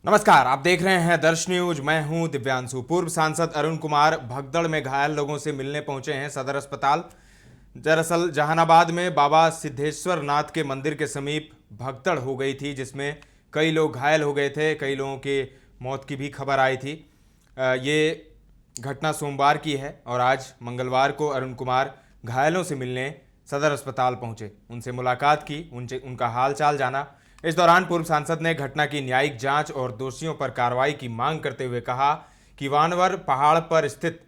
नमस्कार, आप देख रहे हैं दर्श न्यूज। मैं हूं दिव्यांशु। पूर्व सांसद अरुण कुमार भगदड़ में घायल लोगों से मिलने पहुंचे हैं सदर अस्पताल। दरअसल जहानाबाद में बाबा सिद्धेश्वर नाथ के मंदिर के समीप भगदड़ हो गई थी, जिसमें कई लोग घायल हो गए थे, कई लोगों के मौत की भी खबर आई थी। ये घटना सोमवार की है और आज मंगलवार को अरुण कुमार घायलों से मिलने सदर अस्पताल पहुंचे, उनसे मुलाकात की, उनका हाल चाल जाना। इस दौरान पूर्व सांसद ने घटना की न्यायिक जांच और दोषियों पर कार्रवाई की मांग करते हुए कहा कि वानवर पहाड़ पर स्थित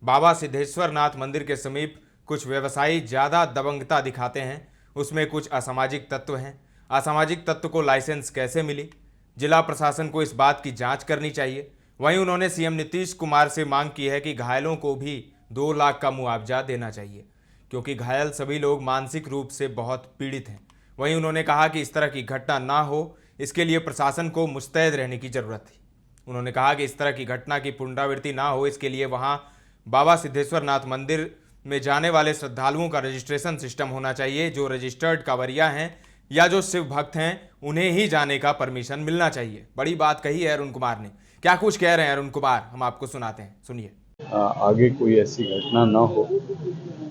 बाबा सिद्धेश्वर नाथ मंदिर के समीप कुछ व्यवसायी ज़्यादा दबंगता दिखाते हैं, उसमें कुछ असामाजिक तत्व हैं। असामाजिक तत्व को लाइसेंस कैसे मिली? जिला प्रशासन को इस बात की जांच करनी चाहिए। वहीं उन्होंने सीएम नीतीश कुमार से मांग की है कि घायलों को भी 2 लाख का मुआवजा देना चाहिए, क्योंकि घायल सभी लोग मानसिक रूप से बहुत पीड़ित हैं। वहीं उन्होंने कहा कि इस तरह की घटना ना हो, इसके लिए प्रशासन को मुस्तैद रहने की जरूरत थी। उन्होंने कहा कि इस तरह की घटना की पुनरावृत्ति ना हो, इसके लिए वहां बाबा सिद्धेश्वर नाथ मंदिर में जाने वाले श्रद्धालुओं का रजिस्ट्रेशन सिस्टम होना चाहिए। जो रजिस्टर्ड कांवरिया हैं या जो शिव भक्त हैं, उन्हें ही जाने का परमिशन मिलना चाहिए। बड़ी बात कही है अरुण कुमार ने। क्या कुछ कह रहे हैं अरुण कुमार, हम आपको सुनाते हैं, सुनिए। आगे कोई ऐसी घटना ना हो,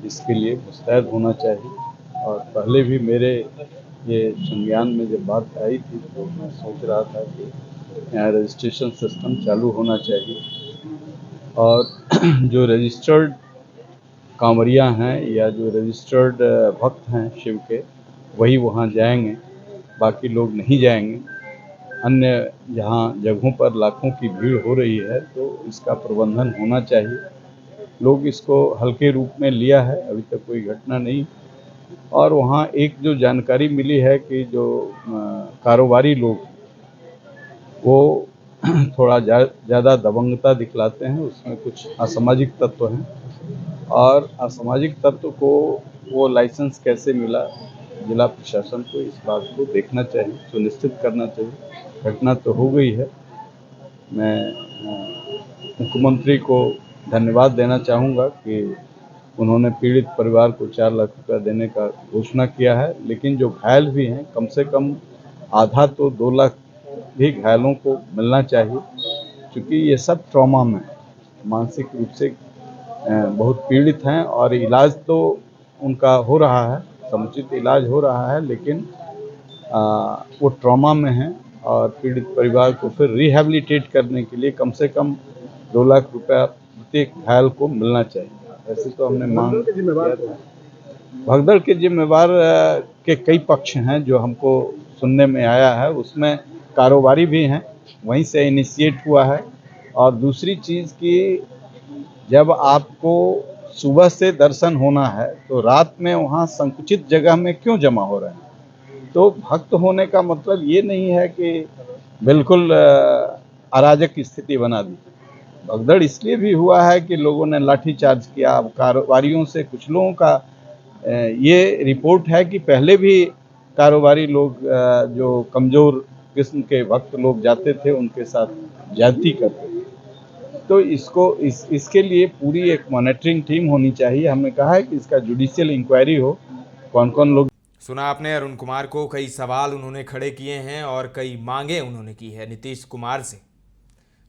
इसके लिए मुस्तैद होना चाहिए। और पहले भी मेरे ये संज्ञान में जब बात आई थी तो मैं सोच रहा था कि यहाँ रजिस्ट्रेशन सिस्टम चालू होना चाहिए और जो रजिस्टर्ड कांवरिया हैं या जो रजिस्टर्ड भक्त हैं शिव के, वही वहाँ जाएंगे, बाकी लोग नहीं जाएंगे। अन्य जहाँ जगहों पर लाखों की भीड़ हो रही है तो इसका प्रबंधन होना चाहिए। लोग इसको हल्के रूप में लिया है, अभी तक कोई घटना नहीं। और वहाँ एक जो जानकारी मिली है कि जो कारोबारी लोग वो थोड़ा ज़्यादा दबंगता दिखलाते हैं, उसमें कुछ असामाजिक तत्व हैं और असामाजिक तत्व को वो लाइसेंस कैसे मिला, जिला प्रशासन को इस बात को देखना चाहिए, सुनिश्चित करना चाहिए। घटना तो हो गई है। मैं मुख्यमंत्री को धन्यवाद देना चाहूँगा कि उन्होंने पीड़ित परिवार को 4 लाख रुपया देने का घोषणा किया है, लेकिन जो घायल भी हैं कम से कम आधा तो 2 लाख भी घायलों को मिलना चाहिए, क्योंकि ये सब ट्रॉमा में मानसिक रूप से बहुत पीड़ित हैं और इलाज तो उनका हो रहा है, समुचित इलाज हो रहा है, लेकिन वो ट्रॉमा में हैं और पीड़ित परिवार को फिर रिहैबिलिटेट करने के लिए कम से कम 2 लाख रुपया प्रत्येक घायल को मिलना चाहिए। ऐसे तो हमने मांग किया था। भगदड़ के जिम्मेवार के कई पक्ष हैं जो हमको सुनने में आया है, उसमें कारोबारी भी हैं, वहीं से इनिशिएट हुआ है। और दूसरी चीज़ कि जब आपको सुबह से दर्शन होना है तो रात में वहाँ संकुचित जगह में क्यों जमा हो रहे हैं? तो भक्त होने का मतलब ये नहीं है कि बिल्कुल अराजक स्थिति बना दी। भगदड़ इसलिए भी हुआ है कि लोगों ने लाठीचार्ज किया। अब कारोबारियों से कुछ लोगों का ये रिपोर्ट है कि पहले भी कारोबारी लोग जो कमज़ोर किस्म के भक्त लोग जाते थे उनके साथ ज्यादती करते थे। तो इसके लिए पूरी एक मॉनिटरिंग टीम होनी चाहिए। हमने कहा है कि इसका जुडिशियल इंक्वायरी हो, कौन कौन लोग। सुना आपने अरुण कुमार को। कई सवाल उन्होंने खड़े किए हैं और कई मांगे उन्होंने की है नीतीश कुमार से।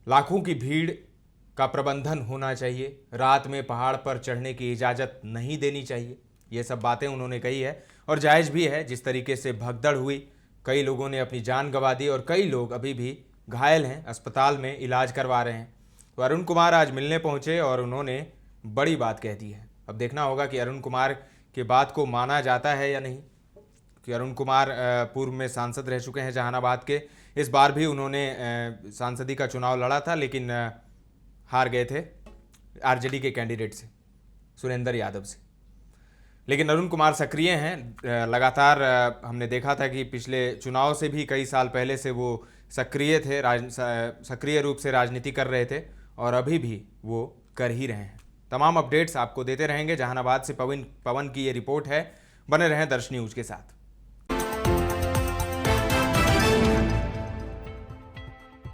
लाखों की भीड़ का प्रबंधन होना चाहिए, रात में पहाड़ पर चढ़ने की इजाज़त नहीं देनी चाहिए। ये सब बातें उन्होंने कही है और जायज़ भी है। जिस तरीके से भगदड़ हुई, कई लोगों ने अपनी जान गंवा दी और कई लोग अभी भी घायल हैं, अस्पताल में इलाज करवा रहे हैं। तो अरुण कुमार आज मिलने पहुंचे और उन्होंने बड़ी बात कह दी है। अब देखना होगा कि अरुण कुमार के बात को माना जाता है या नहीं, कि अरुण कुमार पूर्व में सांसद रह चुके हैं जहानाबाद के। इस बार भी उन्होंने सांसदी का चुनाव लड़ा था, लेकिन हार गए थे आरजेडी के कैंडिडेट से, सुरेंद्र यादव से। लेकिन अरुण कुमार सक्रिय हैं लगातार। हमने देखा था कि पिछले चुनाव से भी कई साल पहले से वो सक्रिय थे, सक्रिय रूप से राजनीति कर रहे थे और अभी भी वो कर ही रहे हैं। तमाम अपडेट्स आपको देते रहेंगे। जहानाबाद से पवन की ये रिपोर्ट है। बने रहें दर्श न्यूज के साथ।